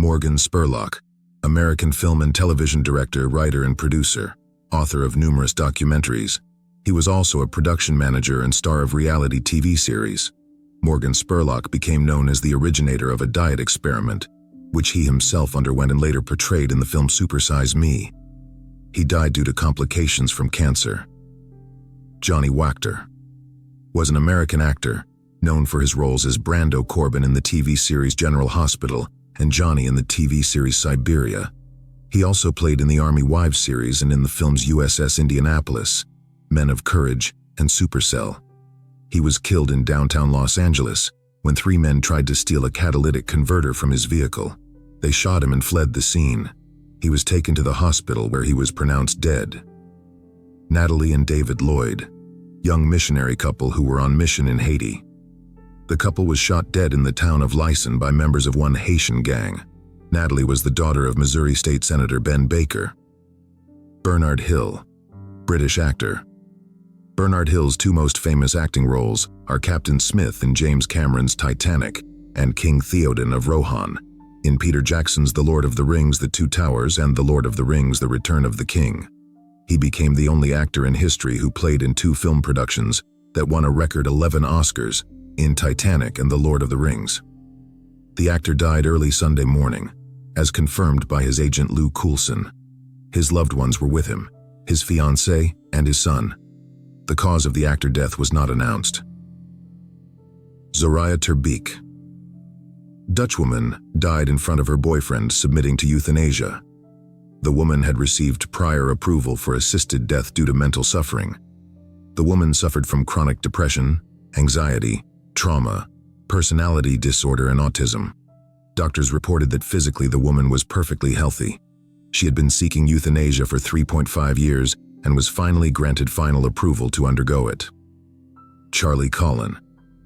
Morgan Spurlock, American film and television director, writer, and producer, author of numerous documentaries. He was also a production manager and star of reality TV series. Morgan Spurlock became known as the originator of a diet experiment, which he himself underwent and later portrayed in the film Super Size Me. He died due to complications from cancer. Johnny Wachter was an American actor, known for his roles as Brando Corbin in the TV series General Hospital and Johnny in the TV series Siberia. He also played in the Army Wives series and in the films USS Indianapolis, Men of Courage, and Supercell. He was killed in downtown Los Angeles when 3 men tried to steal a catalytic converter from his vehicle. They shot him and fled the scene. He was taken to the hospital where he was pronounced dead. Natalie and David Lloyd, young missionary couple who were on mission in Haiti. The couple was shot dead in the town of Lyson by members of one Haitian gang. Natalie was the daughter of Missouri State Senator Ben Baker. Bernard Hill, British actor. Bernard Hill's 2 most famous acting roles are Captain Smith in James Cameron's Titanic and King Theoden of Rohan in Peter Jackson's The Lord of the Rings: The Two Towers and The Lord of the Rings: The Return of the King. He became the only actor in history who played in 2 film productions that won a record 11 Oscars, in Titanic and The Lord of the Rings. The actor died early Sunday morning, as confirmed by his agent Lou Coulson. His loved ones were with him, his fiancée and his son. The cause of the actor's death was not announced. Zoraya Terbeek. Dutchwoman died in front of her boyfriend submitting to euthanasia. The woman had received prior approval for assisted death due to mental suffering. The woman suffered from chronic depression, anxiety, trauma, personality disorder, and autism. Doctors reported that physically the woman was perfectly healthy. She had been seeking euthanasia for 3.5 years and was finally granted final approval to undergo it. Charlie Collin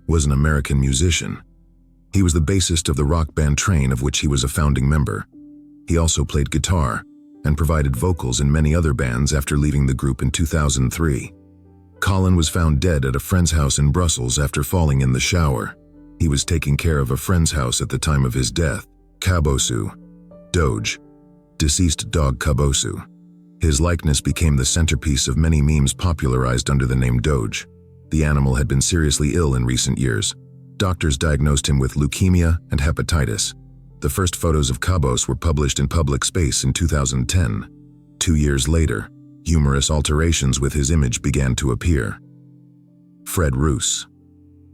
was an American musician. He was the bassist of the rock band Train, of which he was a founding member. He also played guitar and provided vocals in many other bands after leaving the group in 2003. Collin was found dead at a friend's house in Brussels after falling in the shower. He was taking care of a friend's house at the time of his death. Kabosu, Doge, deceased dog Kabosu. His likeness became the centerpiece of many memes popularized under the name Doge. The animal had been seriously ill in recent years. Doctors diagnosed him with leukemia and hepatitis. The first photos of Cabos were published in Public Space in 2010. 2 years later, humorous alterations with his image began to appear. Fred Roos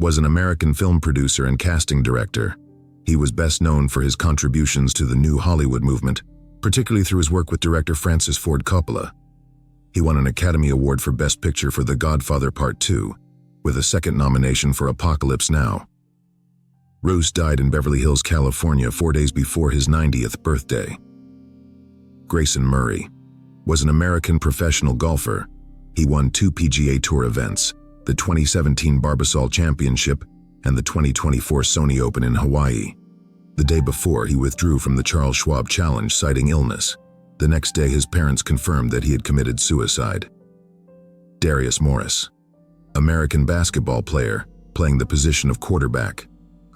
was an American film producer and casting director. He was best known for his contributions to the New Hollywood movement, particularly through his work with director Francis Ford Coppola. He won an Academy Award for Best Picture for The Godfather Part 2, with a second nomination for Apocalypse Now. Roos died in Beverly Hills, California 4 days before his 90th birthday. Grayson Murray was an American professional golfer. He won 2 PGA Tour events, the 2017 Barbasol Championship and the 2024 Sony Open in Hawaii. The day before, he withdrew from the Charles Schwab Challenge citing illness. The next day, his parents confirmed that he had committed suicide. Darius Morris, American basketball player, playing the position of quarterback.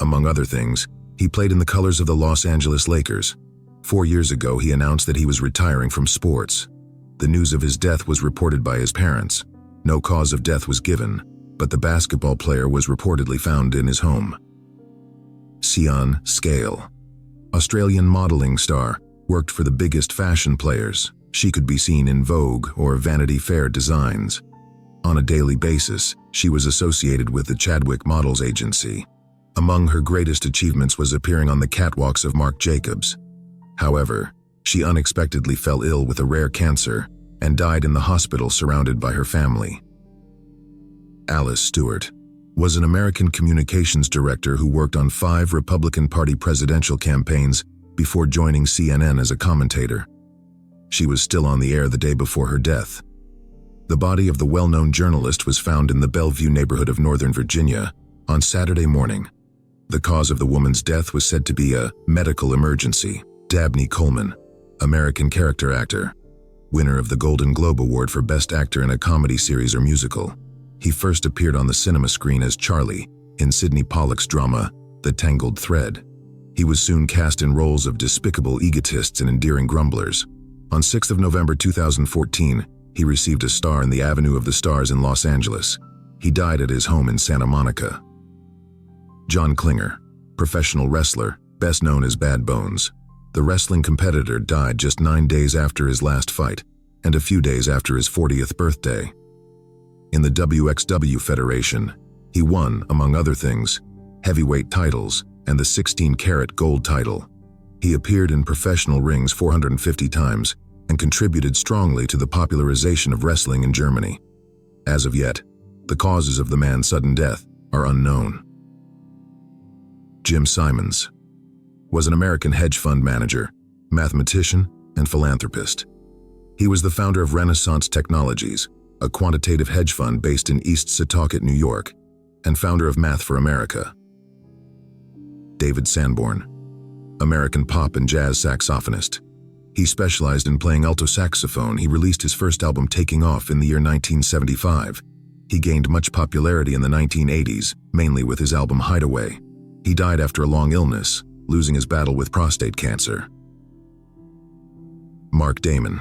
Among other things, he played in the colors of the Los Angeles Lakers. 4 years ago, he announced that he was retiring from sports. The news of his death was reported by his parents. No cause of death was given, but the basketball player was reportedly found in his home. Sian Scale, Australian modeling star, worked for the biggest fashion players. She could be seen in Vogue or Vanity Fair designs. On a daily basis, she was associated with the Chadwick Models Agency. Among her greatest achievements was appearing on the catwalks of Marc Jacobs. However, she unexpectedly fell ill with a rare cancer and died in the hospital surrounded by her family. Alice Stewart was an American communications director who worked on 5 Republican Party presidential campaigns before joining CNN as a commentator. She was still on the air the day before her death. The body of the well-known journalist was found in the Bellevue neighborhood of Northern Virginia on Saturday morning. The cause of the woman's death was said to be a medical emergency. Dabney Coleman, American character actor, winner of the Golden Globe Award for Best Actor in a Comedy Series or Musical. He first appeared on the cinema screen as Charlie in Sidney Pollack's drama, The Tangled Thread. He was soon cast in roles of despicable egotists and endearing grumblers. On 6 November 2014, he received a star in the Avenue of the Stars in Los Angeles. He died at his home in Santa Monica. John Klinger, professional wrestler, best known as Bad Bones. The wrestling competitor died just 9 days after his last fight, and a few days after his 40th birthday. In the WXW Federation, he won, among other things, heavyweight titles and the 16-karat gold title. He appeared in professional rings 450 times and contributed strongly to the popularization of wrestling in Germany. As of yet, the causes of the man's sudden death are unknown. Jim Simons was an American hedge fund manager, mathematician, and philanthropist. He was the founder of Renaissance Technologies, a quantitative hedge fund based in East Setauket, New York, and founder of Math for America. David Sanborn, American pop and jazz saxophonist. He specialized in playing alto saxophone. He released his first album Taking Off in the year 1975. He gained much popularity in the 1980s, mainly with his album Hideaway. He died after a long illness, losing his battle with prostate cancer. Mark Damon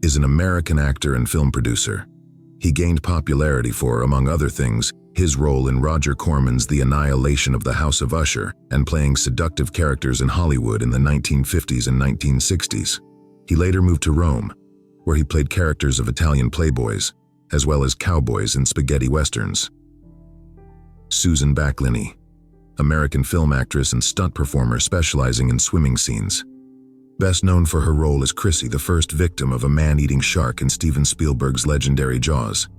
is an American actor and film producer. He gained popularity for, among other things, his role in Roger Corman's The Annihilation of the House of Usher and playing seductive characters in Hollywood in the 1950s and 1960s. He later moved to Rome, where he played characters of Italian playboys, as well as cowboys in spaghetti westerns. Susan Backlinie, American film actress and stunt performer specializing in swimming scenes. Best known for her role as Chrissy, the first victim of a man-eating shark in Steven Spielberg's legendary Jaws.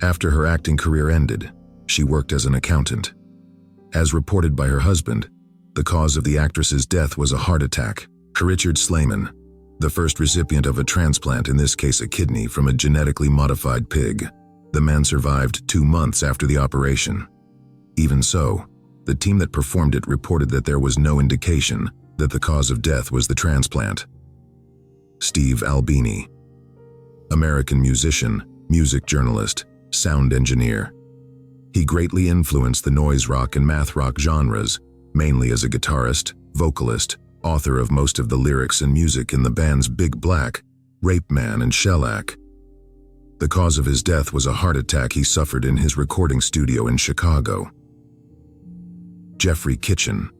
After her acting career ended, she worked as an accountant. As reported by her husband, the cause of the actress's death was a heart attack. Richard Slayman, the first recipient of a transplant, in this case a kidney, from a genetically modified pig. The man survived 2 months after the operation. Even so, the team that performed it reported that there was no indication that the cause of death was the transplant. Steve Albini, American musician, music journalist, sound engineer. He greatly influenced the noise rock and math rock genres, mainly as a guitarist, vocalist, author of most of the lyrics and music in the bands Big Black, Rape Man, and Shellac. The cause of his death was a heart attack he suffered in his recording studio in Chicago. Jeffrey Kitchen,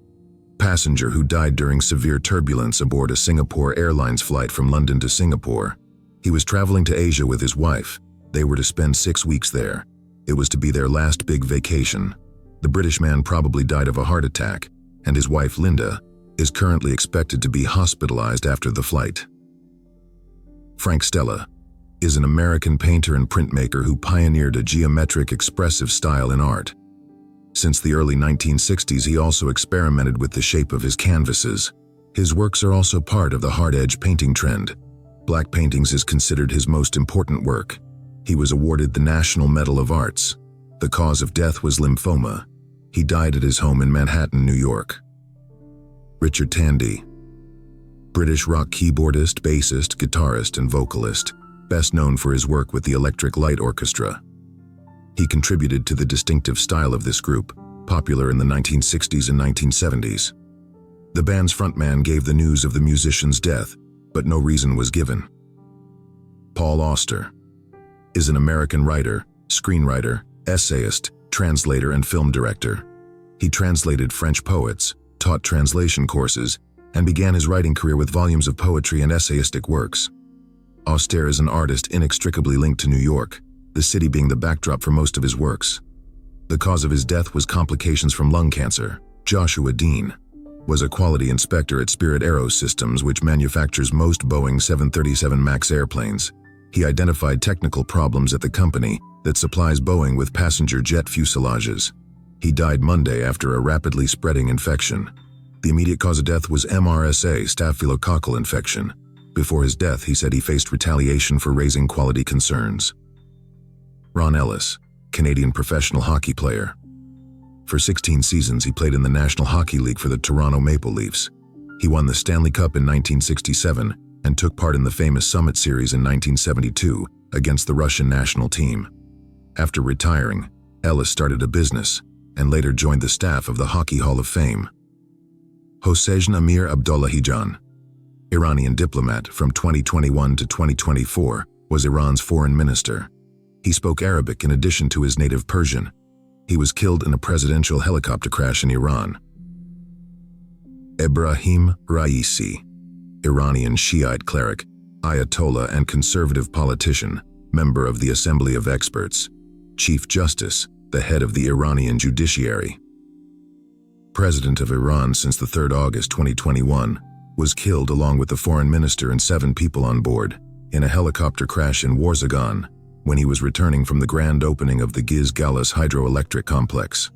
passenger who died during severe turbulence aboard a Singapore Airlines flight from London to Singapore. He was traveling to Asia with his wife. They were to spend 6 weeks there. It was to be their last big vacation. The British man probably died of a heart attack, and his wife, Linda, is currently expected to be hospitalized after the flight. Frank Stella is an American painter and printmaker who pioneered a geometric, expressive style in art. Since the early 1960s, he also experimented with the shape of his canvases. His works are also part of the hard-edge painting trend. Black paintings is considered his most important work. He was awarded the National Medal of Arts. The cause of death was lymphoma. He died at his home in Manhattan, New York. Richard Tandy, British rock keyboardist, bassist, guitarist, and vocalist, best known for his work with the Electric Light Orchestra. He contributed to the distinctive style of this group, popular in the 1960s and 1970s. The band's frontman gave the news of the musician's death, but no reason was given. Paul Auster is an American writer, screenwriter, essayist, translator, and film director. He translated French poets, taught translation courses, and began his writing career with volumes of poetry and essayistic works. Auster is an artist inextricably linked to New York, the city being the backdrop for most of his works. The cause of his death was complications from lung cancer. Joshua Dean was a quality inspector at Spirit Aerosystems, which manufactures most Boeing 737 MAX airplanes. He identified technical problems at the company that supplies Boeing with passenger jet fuselages. He died Monday after a rapidly spreading infection. The immediate cause of death was MRSA, staphylococcal infection. Before his death, he said he faced retaliation for raising quality concerns. Ron Ellis, Canadian professional hockey player. For 16 seasons, he played in the National Hockey League for the Toronto Maple Leafs. He won the Stanley Cup in 1967 and took part in the famous Summit Series in 1972 against the Russian national team. After retiring, Ellis started a business and later joined the staff of the Hockey Hall of Fame. Hossein Amir Abdullahijan, Iranian diplomat from 2021 to 2024, was Iran's foreign minister. He spoke Arabic in addition to his native Persian. He was killed in a presidential helicopter crash in Iran. Ebrahim Raisi, Iranian Shiite cleric, Ayatollah and conservative politician, member of the Assembly of Experts, Chief Justice, the head of the Iranian judiciary. President of Iran since the 3rd August 2021, was killed along with the foreign minister and 7 people on board in a helicopter crash in Warzagan when he was returning from the grand opening of the Giz Galus hydroelectric complex.